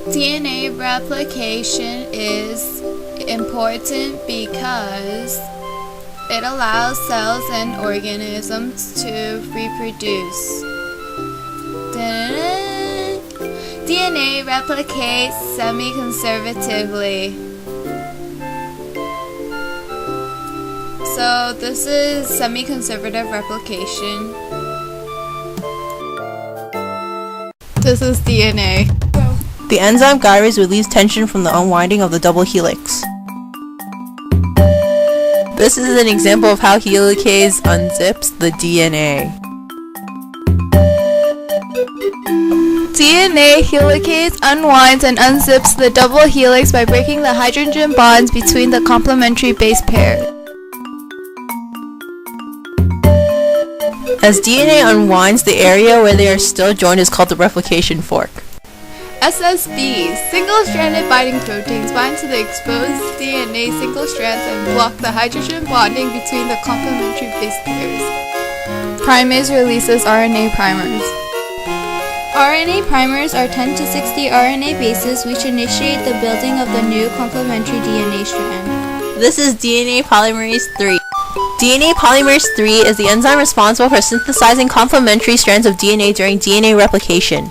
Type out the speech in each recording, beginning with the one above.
DNA replication is important because it allows cells and organisms to reproduce. DNA replicates semi-conservatively. So this is semi-conservative replication. This is DNA. The enzyme gyrase relieves tension from the unwinding of the double helix. This is an example of how helicase unzips the DNA. DNA helicase unwinds and unzips the double helix by breaking the hydrogen bonds between the complementary base pair. As DNA unwinds, the area where they are still joined is called the replication fork. SSBs, single-stranded binding proteins, bind to the exposed DNA single strands and block the hydrogen bonding between the complementary base pairs. Primase releases RNA primers. RNA primers are 10 to 60 RNA bases which initiate the building of the new complementary DNA strand. This is DNA polymerase III. DNA polymerase III is the enzyme responsible for synthesizing complementary strands of DNA during DNA replication.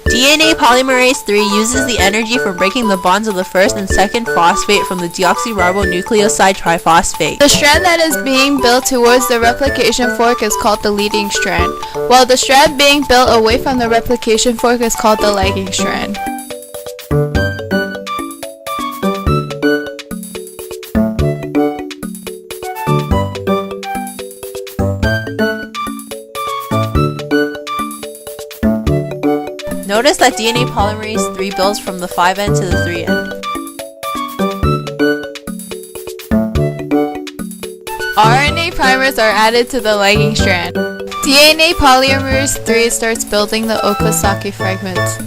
DNA polymerase III uses the energy from breaking the bonds of the first and second phosphate from the deoxyribonucleoside triphosphate. The strand that is being built towards the replication fork is called the leading strand, while the strand being built away from the replication fork is called the lagging strand. Notice that DNA polymerase III builds from the 5' end to the 3' end. RNA primers are added to the lagging strand. DNA polymerase III starts building the Okazaki fragments.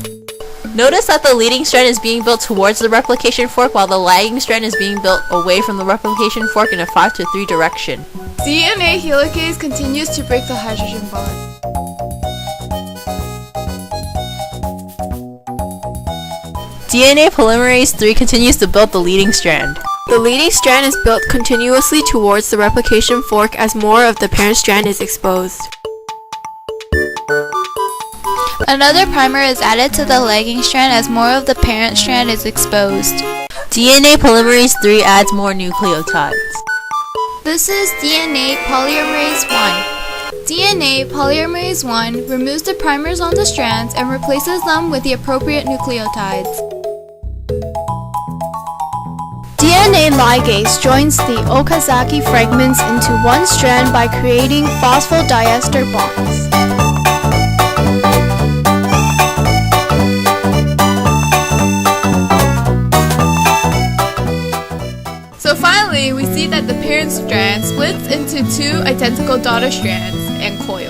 Notice that the leading strand is being built towards the replication fork while the lagging strand is being built away from the replication fork in a 5 to 3 direction. DNA helicase continues to break the hydrogen bond. DNA polymerase III continues to build the leading strand. The leading strand is built continuously towards the replication fork as more of the parent strand is exposed. Another primer is added to the lagging strand as more of the parent strand is exposed. DNA polymerase III adds more nucleotides. This is DNA polymerase I. DNA polymerase I removes the primers on the strands and replaces them with the appropriate nucleotides. DNA ligase joins the Okazaki fragments into one strand by creating phosphodiester bonds. So finally, we see that the parent strand splits into two identical daughter strands and coils.